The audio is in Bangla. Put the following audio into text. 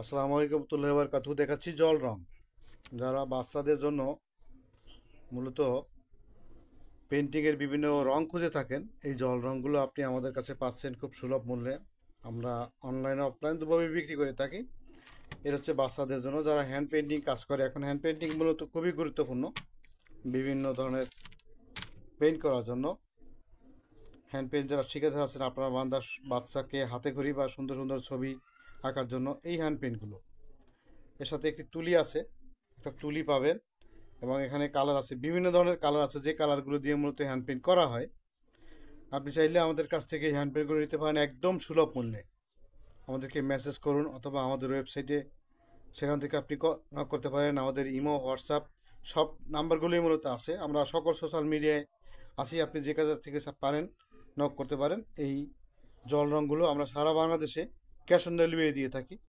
আসসালামু আলাইকুম তুল্লাহ বারকাতু। দেখাচ্ছি জল রং, যারা বাচ্চাদের জন্য মূলত পেন্টিংয়ের বিভিন্ন রং খুঁজে থাকেন। এই জল রঙগুলো আপনি আমাদের কাছে পাচ্ছেন খুব সুলভ মূল্যে। আমরা অনলাইনে অফলাইন দুভাবে বিক্রি করে থাকি। এর হচ্ছে বাচ্চাদের জন্য যারা হ্যান্ড পেন্টিং কাজ করে। এখন হ্যান্ড পেন্টিং মূলত খুবই গুরুত্বপূর্ণ বিভিন্ন ধরনের পেইন্ট করার জন্য। হ্যান্ড পেইন্ট যারা শিখে আছেন, আপনার বাচ্চাকে হাতে খড়ি বা সুন্দর সুন্দর ছবি আঁকার জন্য এই হ্যান্ড পেইন্টগুলো। এর সাথে একটি তুলি আছে, একটা তুলি পাবেন, এবং এখানে কালার আছে, বিভিন্ন ধরনের কালার আছে, যে কালারগুলো দিয়ে মূলত হ্যান্ড পেইন্ট করা হয়। আপনি চাইলে আমাদের কাছ থেকে হ্যান্ড পেইন্টগুলো নিতে পারেন একদম সুলভ মূল্যে। আমাদেরকে মেসেজ করুন অথবা আমাদের ওয়েবসাইটে, সেখান থেকে আপনি নক করতে পারেন। আমাদের ইমো, হোয়াটসঅ্যাপ সব নাম্বারগুলোই মূলত আছে। আমরা সকল সোশ্যাল মিডিয়ায় আছি, আপনি যে কাজ থেকে পারেন নক করতে পারেন। এই জল রঙগুলো আমরা সারা বাংলাদেশে ক্যাশ অন ডেলিভারি দিয়ে থাকি।